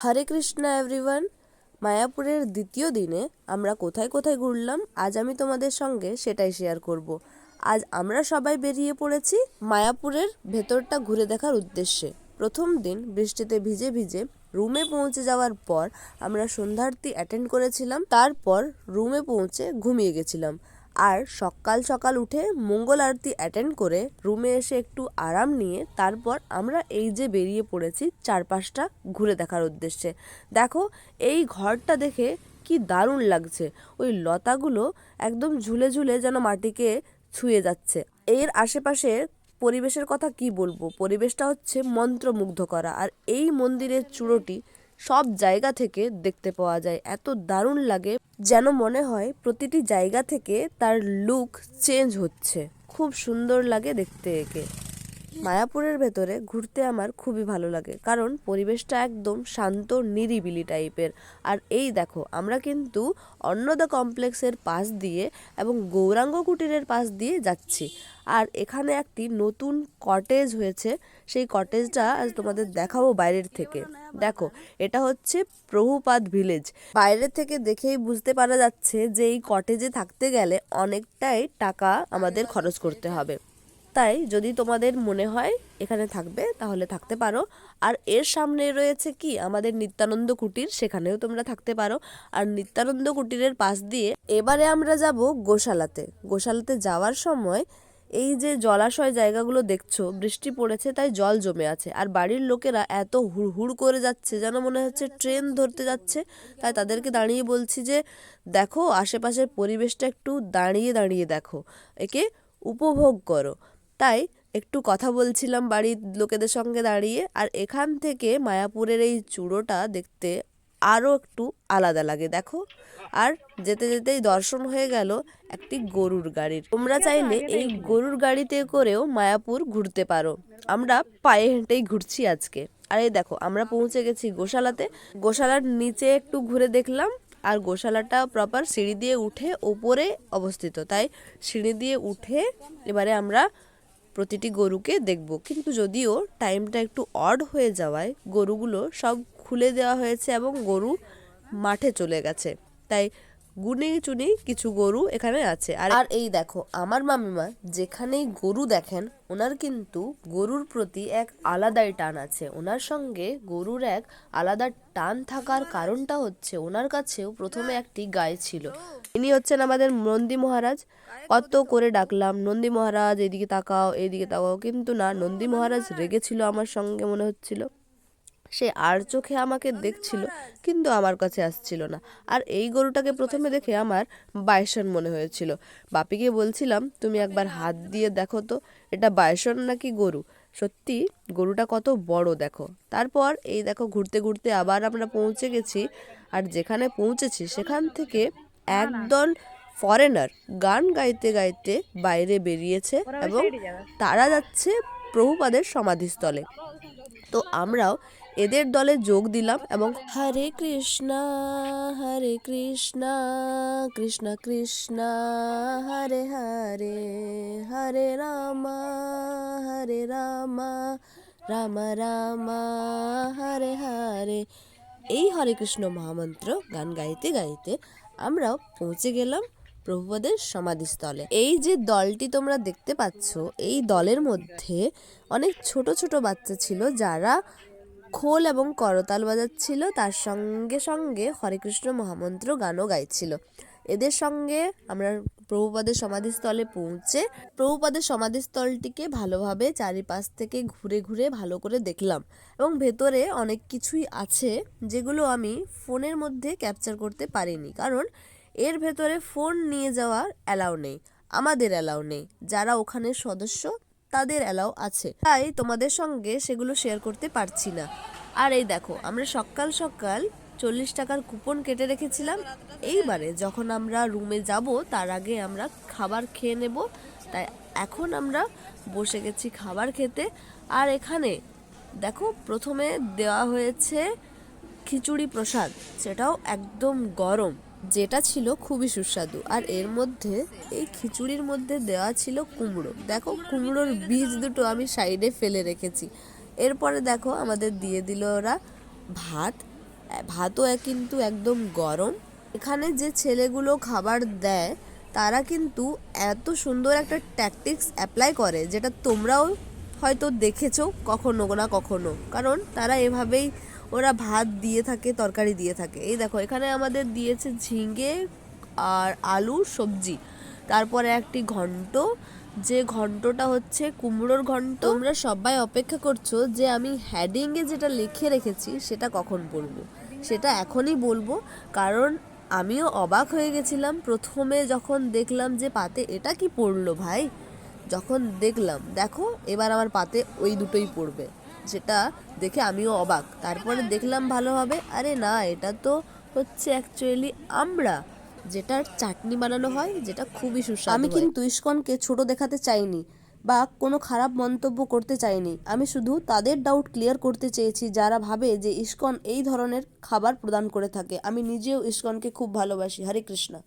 হরে Krishna everyone. মায়াপুরের দ্বিতীয় দিনে আমরা কোথায় কোথায় ঘুরলাম আজ আমি তোমাদের সঙ্গে সেটাই শেয়ার করব। আজ আমরা সবাই বেরিয়ে পড়েছি মায়াপুরের ভেতরটা ঘুরে দেখার উদ্দেশ্যে। প্রথম দিন বৃষ্টিতে ভিজে ভিজে রুমে পৌঁছে যাওয়ার পর আমরা সন্ধ্যারতি অ্যাটেন্ড করেছিলাম, তারপর রুমে পৌঁছে ঘুমিয়ে গেছিলাম। আর সকাল সকাল উঠে মঙ্গল আরতি অ্যাটেন্ড করে রুমে এসে একটু আরাম নিয়ে তারপর আমরা এই যে বেরিয়ে পড়েছি চারপাশটা ঘুরে দেখার উদ্দেশ্যে। দেখো এই ঘরটা দেখে কি দারুণ লাগছে, ওই লতাগুলো একদম ঝুলে ঝুলে যেন মাটিকে ছুঁয়ে যাচ্ছে। এর আশেপাশে পরিবেশের কথা কি বলবো, পরিবেশটা হচ্ছে মন্ত্রমুগ্ধ করা। আর এই মন্দিরের চূড়োটি সব জায়গা থেকে দেখতে পাওয়া যায়, এত দারুণ লাগে যেন মনে হয় প্রতিটি জায়গা থেকে তার লুক চেঞ্জ হচ্ছে। খুব সুন্দর লাগে দেখতে একে। মায়াপুরের ভেতরে ঘুরতে আমার খুবই ভালো লাগে, কারণ পরিবেশটা একদম শান্ত নিরিবিলি টাইপের। আর এই দেখো আমরা কিন্তু অন্নদা কমপ্লেক্সের পাশ দিয়ে এবং গৌরাঙ্গ কুটিরের পাশ দিয়ে যাচ্ছি। আর এখানে একটি নতুন কটেজ হয়েছে, সেই কটেজটা আজ তোমাদের দেখাবো বাইরের থেকে। দেখো এটা হচ্ছে প্রভুপাদ ভিলেজ। বাইরে থেকে দেখেই বুঝতে পারা যাচ্ছে যে এই কটেজে থাকতে গেলে অনেকটাই টাকা আমাদের খরচ করতে হবে। তাই যদি তোমাদের মনে হয় এখানে থাকবে তাহলে থাকতে পারো। আর এর সামনে রয়েছে কি আমাদের নিত্যানন্দ কুটির, সেখানেও তোমরা থাকতে পারো। আর নিত্যানন্দ কুটিরের পাশ দিয়ে এবারে আমরা যাব গোশালাতে। গোশালাতে যাওয়ার সময় এই যে জলাশয় জায়গাগুলো দেখছো, বৃষ্টি পড়েছে তাই জল জমে আছে। আর বাড়ির লোকেরা এত হুড় করে যাচ্ছে যেন মনে হচ্ছে ট্রেন ধরতে যাচ্ছে। তাই তাদেরকে দাঁড়িয়ে বলছি যে দেখো আশেপাশের পরিবেশটা একটু দাঁড়িয়ে দাঁড়িয়ে দেখো, একে উপভোগ করো। তাই একটু কথা বলছিলাম বাড়ির লোকেদের সঙ্গে দাঁড়িয়ে। আর এখান থেকে মায়াপুরের এই চূড়োটা দেখতে আরও একটু আলাদা লাগে দেখো। আর যেতে যেতেই দর্শন হয়ে গেল একটি গরুর গাড়ির। তোমরা চাইলে এই গরুর গাড়িতে করেও মায়াপুর ঘুরতে পারো। আমরা পায়ে হেঁটেই ঘুরছি আজকে। আর এই দেখো আমরা পৌঁছে গেছি গোশালাতে। গোশালার নিচে একটু ঘুরে দেখলাম। আর গোশালাটা প্রপার সিঁড়ি দিয়ে উঠে ওপরে অবস্থিত, তাই সিঁড়ি দিয়ে উঠে এবারে আমরা প্রতিটি গরুকে দেখব। কিন্তু যদিও টাইমটা একটু অড হয়ে যাওয়ায় গরুগুলো সব খুলে দেওয়া হয়েছে এবং গরু মাঠে চলে গেছে, তাই গুনে চুনি কিছু গরু এখানে আছে। আর এই দেখো আমার মামিমা যেখানেই গরু দেখেন ওনার কিন্তু গরুর প্রতি এক আলাদাই টান আছে। ওনার সঙ্গে গরুর এক আলাদা টান থাকার কারণটা হচ্ছে ওনার কাছেও প্রথমে একটি গাই ছিল। ইনি হচ্ছেন আমাদের নন্দী মহারাজ। কত করে ডাকলাম নন্দী মহারাজ এদিকে তাকাও এদিকে তাকাও, কিন্তু না, নন্দী মহারাজ রেগেছিল আমার সঙ্গে মনে হচ্ছিল। সে আর চোখে আমাকে দেখছিল কিন্তু আমার কাছে আসছিল না। আর এই গরুটাকে প্রথমে দেখে আমার বাইসন মনে হয়েছিল। বাপিকে বলছিলাম তুমি একবার হাত দিয়ে দেখো তো এটা বাইসন নাকি গরু। সত্যি গরুটা কত বড় দেখো। তারপর এই দেখো ঘুরতে ঘুরতে আবার আমরা পৌঁছে গেছি। আর যেখানে পৌঁছেছি সেখান থেকে একদল ফরেনার গান গাইতে গাইতে বাইরে বেরিয়েছে এবং তারা যাচ্ছে প্রভুপাদের সমাধিস্থলে। তো আমরাও এদের দলে যোগ দিলাম এবং হরে কৃষ্ণা কৃষ্ণ কৃষ্ণ হরে হরে, হরে রামা রাম রাম হরে হরে, এই হরে কৃষ্ণ মহামন্ত্র গান গাইতে গাইতে আমরাও পৌঁছে গেলাম প্রভুপাদের সমাধিস্থলে। এই যে দলটি তোমরা দেখতে পাচ্ছ, এই দলের মধ্যে অনেক ছোট ছোট বাচ্চা ছিল যারা খোল এবং করতাল বাজাচ্ছিল, তার সঙ্গে সঙ্গে হরে কৃষ্ণ মহামন্ত্র গানও গাইছিল। এদের সঙ্গে আমরা প্রভুপাদের সমাধিস্থলে পৌঁছে প্রভুপাদের সমাধিস্থলটিকে ভালোভাবে চারিপাশ থেকে ঘুরে ঘুরে ভালো করে দেখলাম। এবং ভেতরে অনেক কিছুই আছে যেগুলো আমি ফোনের মধ্যে ক্যাপচার করতে পারিনি, কারণ এর ভেতরে ফোন নিয়ে যাওয়ার অ্যালাউ নেই। আমাদের অ্যালাউ নেই, যারা ওখানের সদস্য তাদের অ্যালাউ আছে, তাই তোমাদের সঙ্গে সেগুলো শেয়ার করতে পারছি না। আর এই দেখো আমরা সকাল সকাল 40 টাকার কুপন কেটে রেখেছিলাম। এইবারে যখন আমরা রুমে যাব তার আগে আমরা খাবার খেয়ে নেব, তাই এখন আমরা বসে গেছি খাবার খেতে। আর এখানে দেখো প্রথমে দেওয়া হয়েছে খিচুড়ি প্রসাদ, সেটাও একদম গরম, যেটা ছিল খুবই সুস্বাদু। আর এর মধ্যে এই খিচুড়ির মধ্যে দেওয়া ছিল কুমড়ো। দেখো কুমড়োর বীজ দুটো আমি সাইডে ফেলে রেখেছি। এরপরে দেখো আমাদের দিয়ে দিল ওরা ভাত, ভাতও কিন্তু একদম গরম। এখানে যে ছেলেগুলো খাবার দেয় তারা কিন্তু এত সুন্দর একটা ট্যাকটিক্স অ্যাপ্লাই করে, যেটা তোমরাও হয়তো দেখেছো কখনো না কখনো, কারণ তারা এভাবেই ওরা ভাত দিয়ে থাকে, তরকারি দিয়ে থাকে। এই দেখো এখানে আমাদের দিয়েছে ঝিঙে আর আলু সবজি, তারপরে একটি ঘন্ট, যে ঘন্টটা হচ্ছে কুমড়োর ঘন্ট। তোমরা সবাই অপেক্ষা করছো যে আমি হেডিংয়ে যেটা লিখে রেখেছি সেটা কখন বলবো। সেটা এখনই বলবো, কারণ আমিও অবাক হয়ে গেছিলাম প্রথমে যখন দেখলাম যে পাতে এটা কি পড়লো ভাই। যখন দেখলাম, দেখো এবার আমার পাতে ওই দুটোই পড়বে, যেটা দেখে আমিও অবাক। তারপরে দেখলাম ভালোভাবে, আরে না, এটা তো হচ্ছে অ্যাকচুয়ালি আমড়া, যেটার চাটনি বানানো হয়, যেটা খুবই সুস্বাদু। আমি কিন্তু ইসকনকে ছোট দেখাতে চাইনি বা কোনো খারাপ মন্তব্য করতে চাইনি, আমি শুধু তাদের ডাউট ক্লিয়ার করতে চেয়েছি যারা ভাবে যে ইসকন এই ধরনের খাবার প্রদান করে থাকে। আমি নিজেও ইসকনকে খুব ভালোবাসি। হরে কৃষ্ণা।